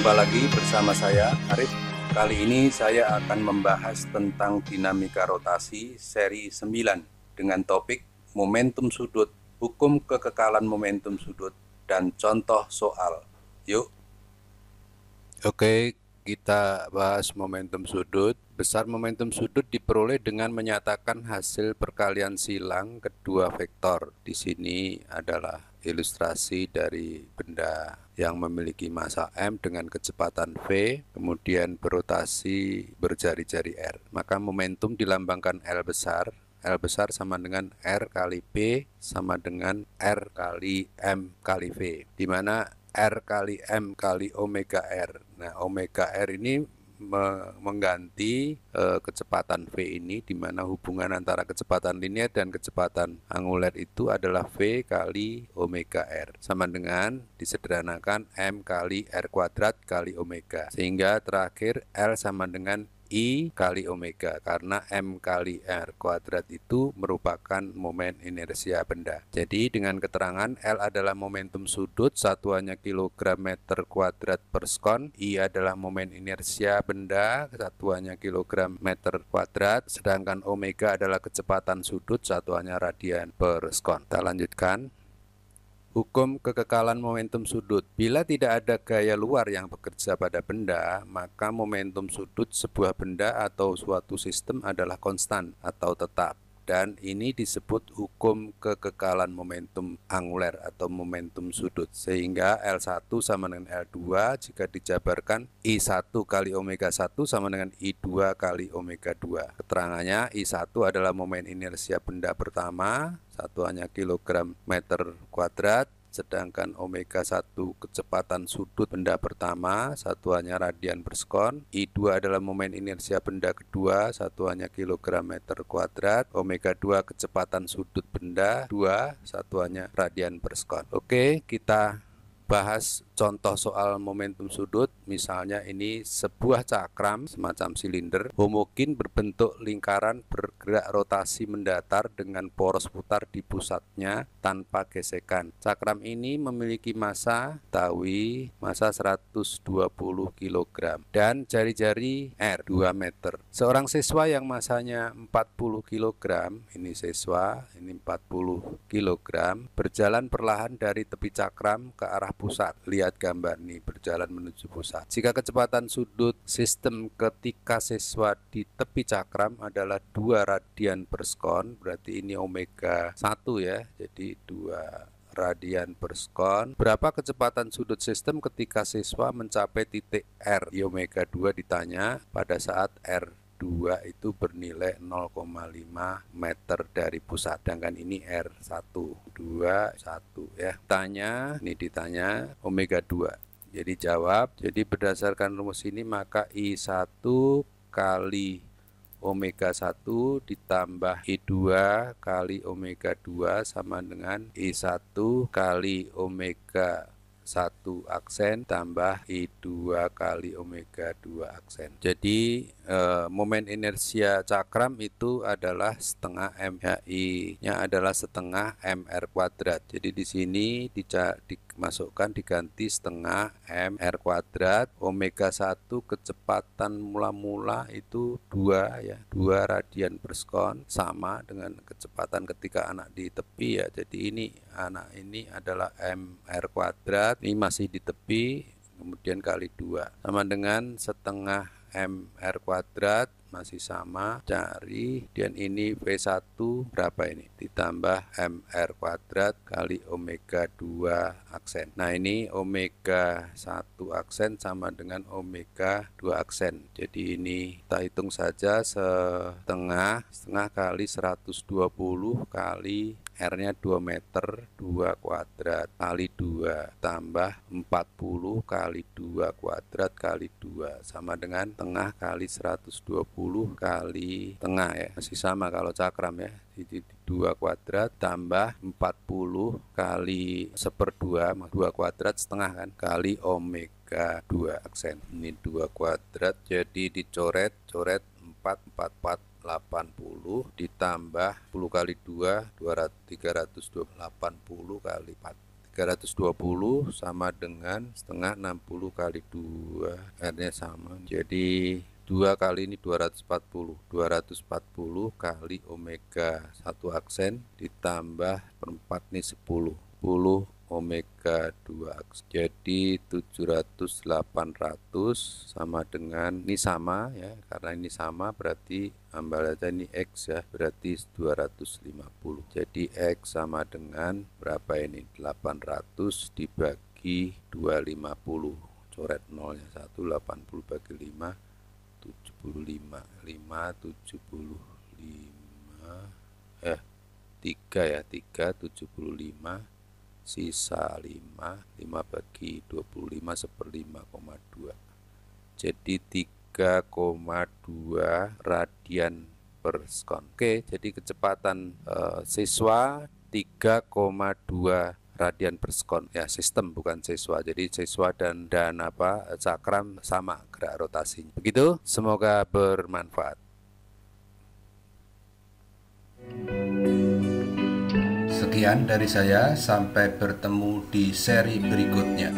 Jumpa lagi bersama saya, Arif. Kali ini saya akan membahas tentang dinamika rotasi seri 9 dengan topik momentum sudut, hukum kekekalan momentum sudut, dan contoh soal. Yuk. Oke, kita bahas momentum sudut. Besar momentum sudut diperoleh dengan menyatakan hasil perkalian silang kedua vektor. Di sini adalah ilustrasi dari benda yang memiliki massa M dengan kecepatan V, kemudian berotasi berjari-jari R. Maka momentum dilambangkan L besar. L besar sama dengan R kali P sama dengan R kali M kali V, di mana R kali M kali omega R. Nah, omega R ini mengganti kecepatan V ini, di mana hubungan antara kecepatan linear dan kecepatan angular itu adalah V kali omega R, sama dengan disederhanakan M kali R kuadrat kali omega, sehingga terakhir L sama dengan I kali omega, karena M kali R kuadrat itu merupakan momen inersia benda. Jadi dengan keterangan L adalah momentum sudut, satuannya kilogram meter kuadrat per sekon, I adalah momen inersia benda, satuannya kilogram meter kuadrat, sedangkan omega adalah kecepatan sudut, satuannya radian per sekon. Kita lanjutkan. Hukum kekekalan momentum sudut. Bila tidak ada gaya luar yang bekerja pada benda, maka momentum sudut sebuah benda atau suatu sistem adalah konstan atau tetap. Dan ini disebut hukum kekekalan momentum angular atau momentum sudut. Sehingga L1 sama dengan L2 jika dijabarkan I1 kali omega 1 sama dengan I2 kali omega 2. Keterangannya I1 adalah momen inersia benda pertama, satuannya kilogram meter kuadrat, sedangkan omega 1 kecepatan sudut benda pertama, satuannya radian per sekon. I2 adalah momen inersia benda kedua, satuannya kilogram meter kuadrat. Omega 2 kecepatan sudut benda 2, satuannya radian per sekon. Oke, kita bahas contoh soal momentum sudut. Misalnya ini sebuah cakram semacam silinder homogen berbentuk lingkaran bergerak rotasi mendatar dengan poros putar di pusatnya tanpa gesekan. Cakram ini memiliki massa massa 120 kg dan jari-jari R 2 meter. Seorang siswa yang massanya 40 kg, ini siswa, ini 40 kg, berjalan perlahan dari tepi cakram ke arah pusat. Lihat gambar nih, berjalan menuju pusat. Jika kecepatan sudut sistem ketika siswa di tepi cakram adalah 2 radian per sekon, berarti ini omega 1 ya, jadi 2 radian per sekon. Berapa kecepatan sudut sistem ketika siswa mencapai titik R? Di omega 2 ditanya pada saat R2 itu bernilai 0,5 meter dari pusat, sedangkan ini R1 2 1 ya. Ini ditanya omega 2. Jadi jawab, jadi berdasarkan rumus ini maka I1 kali omega 1 ditambah I2 kali omega 2 sama dengan I1 kali omega 1 aksen tambah I2 kali omega 2 aksen. Jadi momen inersia cakram itu adalah setengah M, ya, I-nya adalah setengah MR kuadrat. Jadi di sini dimasukkan diganti setengah MR kuadrat. Omega 1 kecepatan mula-mula itu 2 ya, 2 radian per sekon, sama dengan kecepatan ketika anak di tepi ya. Jadi ini anak ini adalah MR kuadrat, ini masih di tepi, kemudian kali 2 sama dengan setengah MR kuadrat, masih sama, cari, dan ini V1 berapa ini? Ditambah MR kuadrat kali omega 2 aksen. Nah ini omega 1 aksen sama dengan omega 2 aksen. Jadi ini kita hitung saja setengah kali 120 kali R-nya 2 meter, 2 kuadrat kali 2 tambah 40 kali 2 kuadrat kali 2 sama dengan tengah kali 120 kali tengah ya. Masih sama kalau cakram ya. Jadi 2 kuadrat tambah 40 kali 1/2, 2 kuadrat setengah kan, kali omega 2 aksen. Ini 2 kuadrat, jadi dicoret 4 80 ditambah 10 kali 2 380 kali 4 320 sama dengan setengah 60 kali 2, R-nya sama. Jadi 2 kali ini 240 kali omega 1 aksen ditambah perempat nih 10 omega 2 aksen. Jadi 700 800 sama dengan ini sama ya, karena ini sama berarti ambil aja ini X ya, berarti 250. Jadi X sama dengan berapa ini? 800 dibagi 250. Coret nolnya 1, 80 bagi 5 75, 3 ya, 3 75, sisa 5 bagi 25 1/5,2. Jadi 3,2 radian per sekon. Oke, jadi kecepatan siswa 3,2 radian per sekon. Ya, sistem bukan siswa. Jadi siswa dan cakram sama gerak rotasinya. Begitu, semoga bermanfaat. Sekian dari saya, sampai bertemu di seri berikutnya.